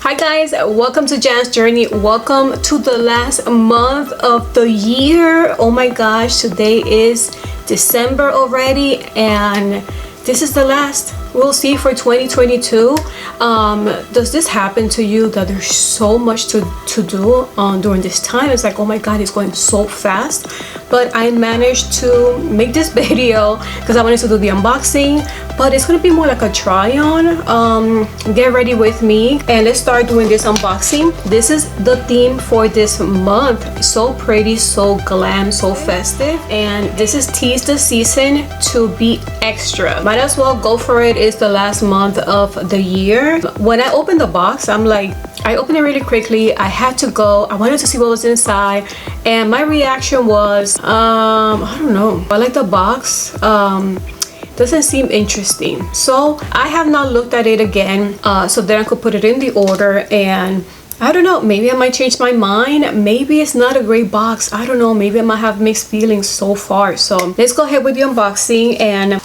Hi guys, welcome to Jan's Journey. Welcome to the last month of the year. Oh my gosh, today is December already and this is the last we'll see for 2022. Does this happen to you that there's so much to do during this time? It's like, oh my god, it's going so fast. But I managed to make this video because I wanted to do the unboxing, but it's gonna be more like a try on. Get ready with me and let's start doing this unboxing. This is the theme for this month. So pretty, so glam, so festive, and this is Tease the Season to Be Extra. Might as well go for it. It's the last month of the year. When I opened the box, I opened it really quickly. I had to go. I wanted to see what was inside, and my reaction was I don't know. I like the box. Doesn't seem interesting, so I have not looked at it again, so then I could put it in the order. And I don't know, maybe I might change my mind. Maybe it's not a great box. I don't know, maybe I might have mixed feelings so far. So let's go ahead with the unboxing. And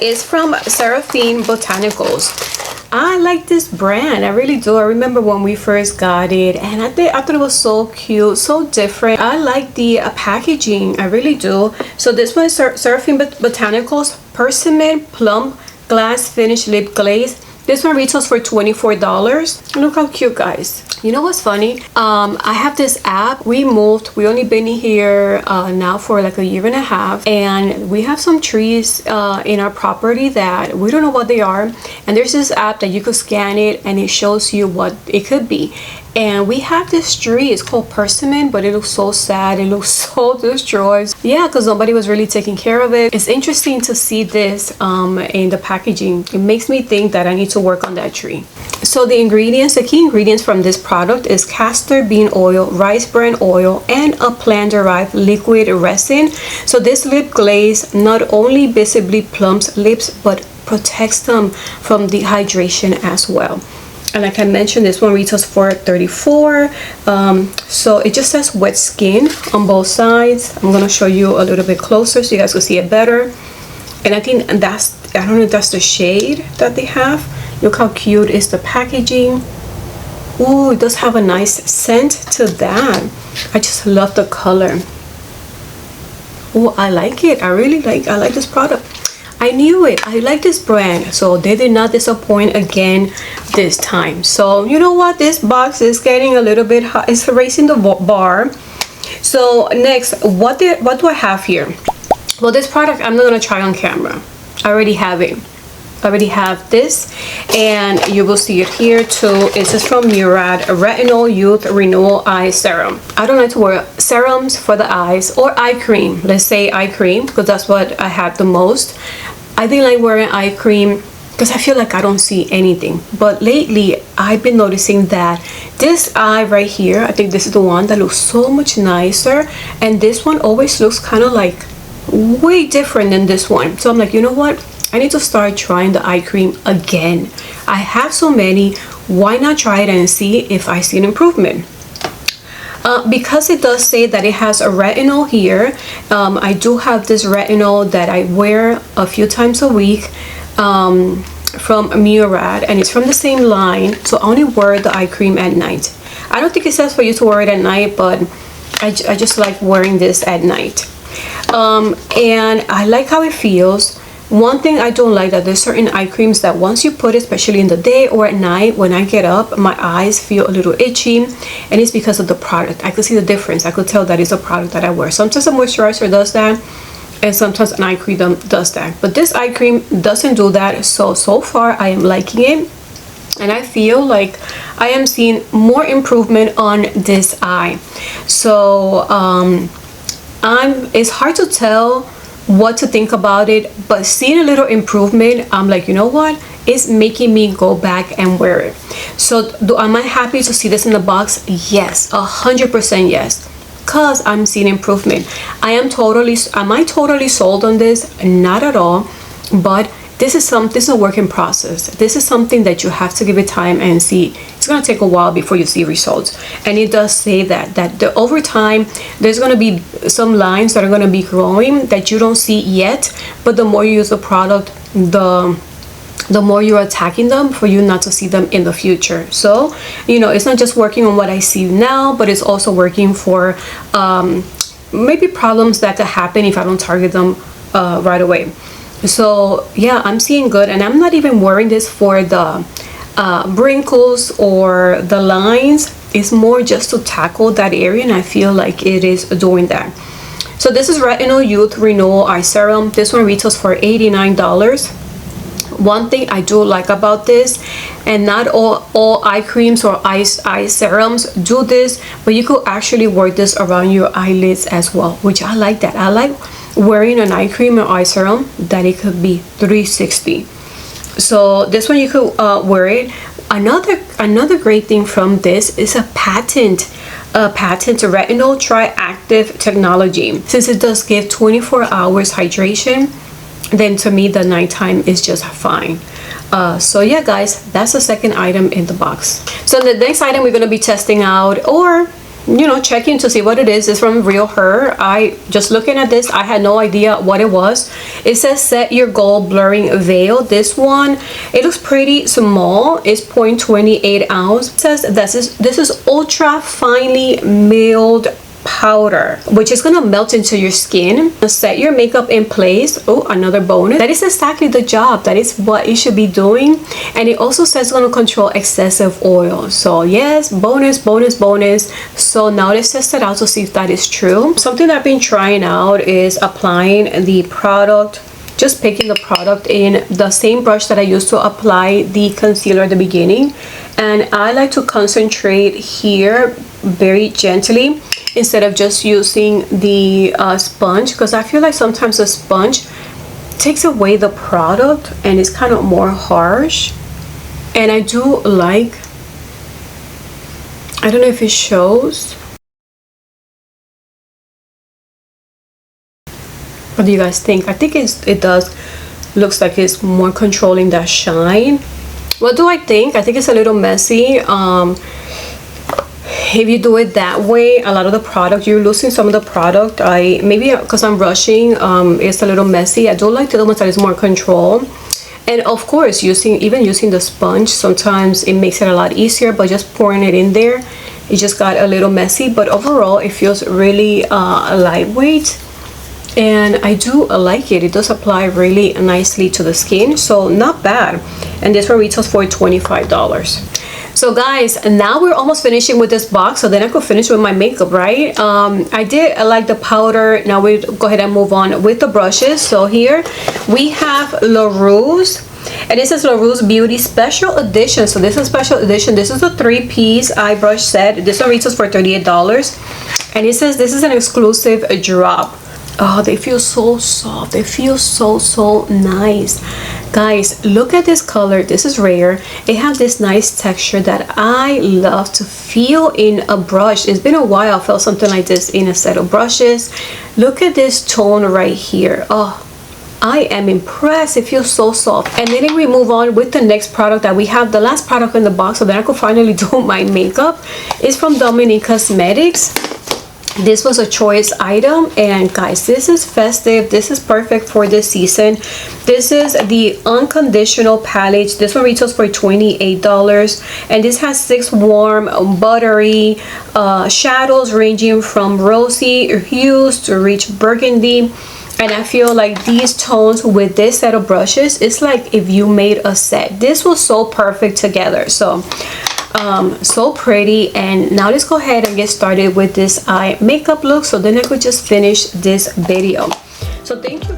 it's from Serum Botanicals. I like this brand, I really do. I remember when we first got it, and I thought it was so cute, so different. I like the packaging, I really do. So this one is Serum Botanicals Persimmon Plum Glass Finish Lip Glaze. This one retails for $24. Look how cute, guys. You know what's funny? I have this app. We moved. We only been here now for like a year and a half, and we have some trees in our property that we don't know what they are. And there's this app that you could scan it and it shows you what it could be. And we have this tree. It's called persimmon, but it looks so sad. It looks so destroyed. Yeah, because nobody was really taking care of it. It's interesting to see this in the packaging. It makes me think that I need to work on that tree. So the ingredients, the key ingredients from this product is castor bean oil, rice bran oil, and a plant-derived liquid resin. So this lip glaze not only visibly plumps lips, but protects them from dehydration as well. And like I mentioned, this one retails for $34. So it just says wet skin on both sides. I'm gonna show you a little bit closer so you guys can see it better. And I think that's, I don't know if that's the shade that they have. Look how cute is the packaging. Ooh, it does have a nice scent to that. I just love the color. Oh, I like it. I like this product. I knew it. I like this brand, so they did not disappoint again this time. So you know what, this box is getting a little bit hot. It's raising the bar. So next, what do I have here? Well, this product I'm not gonna try on camera. I already have it. I already have this, and you will see it here too. This is from Murad Retinol Youth Renewal Eye Serum. I don't like to wear serums for the eyes or eye cream. Let's say eye cream because that's what I have the most. I didn't like wearing eye cream because I feel like I don't see anything. But lately I've been noticing that this eye right here, I think this is the one that looks so much nicer, and this one always looks kind of like way different than this one. So I'm like, you know what, I need to start trying the eye cream again. I have so many, why not try it and see if I see an improvement? Because it does say that it has a retinol here. I do have this retinol that I wear a few times a week from Murad, and it's from the same line. So I only wear the eye cream at night. I don't think it says for you to wear it at night, but I just like wearing this at night. And I like how it feels. One thing I don't like, that there's certain eye creams that once you put it, especially in the day or at night, when I get up, my eyes feel a little itchy, and it's because of the product. I could see the difference. I could tell that it's a product that I wear. Sometimes a moisturizer does that, and sometimes an eye cream does that. But this eye cream doesn't do that. So far I am liking it, and I feel like I am seeing more improvement on this eye. So it's hard to tell what to think about it, but seeing a little improvement, I'm like, you know what, it's making me go back and wear it. So am I happy to see this in the box? Yes, 100% yes, because I'm seeing improvement. Am I totally sold on this? Not at all, but this is a work in process. This is something that you have to give it time and see. It's going to take a while before you see results. And it does say that over time, there's going to be some lines that are going to be growing that you don't see yet. But the more you use the product, the the more you're attacking them for you not to see them in the future. So, you know, it's not just working on what I see now, but it's also working for maybe problems that could happen if I don't target them right away. So yeah, I'm seeing good, and I'm not even wearing this for the wrinkles or the lines. It's more just to tackle that area, and I feel like it is doing that. So this is Retinol Youth Renewal Eye Serum. This one retails for $89. One thing I do like about this, and not all eye creams or eye serums do this, but you could actually work this around your eyelids as well, which I like that. I like wearing an eye cream or eye serum that it could be 360. So this one you could wear it. Another great thing from this is a patent retinol tri-active technology. Since it does give 24 hours hydration, then to me the nighttime is just fine. So yeah guys, that's the second item in the box. So the next item we're going to be testing out, or you know, checking to see what it is from Real Her. I just looking at this, I had no idea what it was. It says Set Your Goal Blurring Veil. This one, it looks pretty small. It's 0.28 ounce. It says this is ultra finely milled powder, which is gonna melt into your skin, set your makeup in place. Oh, another bonus, that is exactly the job. That is what it should be doing. And it also says it's gonna control excessive oil. So yes, bonus. So now let's test it out to see if that is true. Something I've been trying out is applying the product, just picking the product in the same brush that I used to apply the concealer at the beginning, and I like to concentrate here very gently instead of just using the sponge, because I feel like sometimes the sponge takes away the product and it's kind of more harsh. And I do like, I don't know if it shows, what do you guys think? I think it does, looks like it's more controlling that shine. What do I think? I think it's a little messy. If you do it that way, a lot of the product, you're losing some of the product. Maybe because I'm rushing, it's a little messy. I do like the ones that is more control. And of course, even using the sponge, sometimes it makes it a lot easier, but just pouring it in there, it just got a little messy. But overall, it feels really lightweight, and I do like it. It does apply really nicely to the skin, so not bad. And this one retails for $25. So guys, now we're almost finishing with this box, so then I could finish with my makeup, right? I like the powder. Now we go ahead and move on with the brushes. So here we have La Rouge, and this is La Rouge Beauty Special Edition. So this is special edition. This is a 3-piece eye brush set. This one retails for $38, and it says this is an exclusive drop. Oh, they feel so soft. They feel so nice. Guys, look at this color. This is rare. It has this nice texture that I love to feel in a brush. It's been a while I felt something like this in a set of brushes. Look at this tone right here. Oh, I am impressed. It feels so soft. And then we move on with the next product that we have. The last product in the box, so that I could finally do my makeup, is from Dominique Cosmetics. This was a choice item, and guys, this is festive. This is perfect for this season. This is the Unconditional palette. This one retails for $28, and this has 6 warm buttery shadows ranging from rosy hues to rich burgundy. And I feel like these tones with this set of brushes, it's like if you made a set. This was so perfect together. So so pretty. And now let's go ahead and get started with this eye makeup look, so then I could just finish this video. So thank you.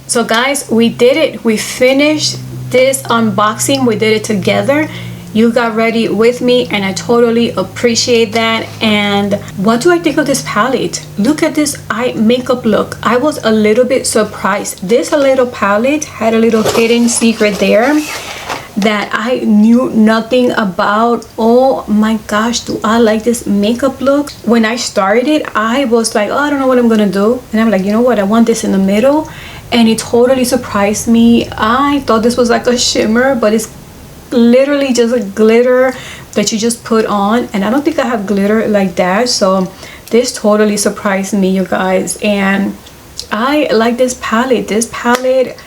So guys, we did it. We finished this unboxing. We did it together. You got ready with me and I totally appreciate that. And what do I think of this palette? Look at this eye makeup look. I was a little bit surprised. This little palette had a little hidden secret there that I knew nothing about. Oh my gosh, do I like this makeup look. When I started, I was like, oh, I don't know what I'm gonna do, and I'm like, you know what, I want this in the middle, and it totally surprised me. I thought this was like a shimmer, but it's literally just a glitter that you just put on, and I don't think I have glitter like that, so this totally surprised me, you guys. And I like this palette. This palette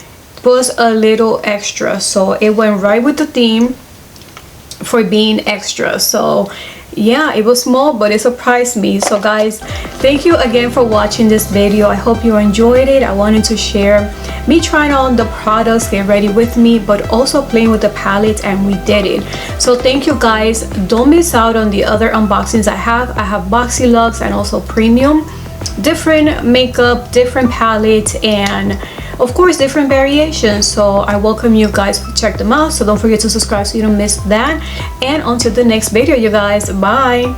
was a little extra, so it went right with the theme for being extra. So yeah, it was small, but it surprised me. So guys, thank you again for watching this video. I hope you enjoyed it. I wanted to share me trying on the products, get ready with me, but also playing with the palette, and we did it. So thank you guys. Don't miss out on the other unboxings I have. I have Boxy Luxe and also Premium, different makeup, different palettes, and of course different variations. So I welcome you guys to check them out. So don't forget to subscribe so you don't miss that. And until the next video, you guys, bye.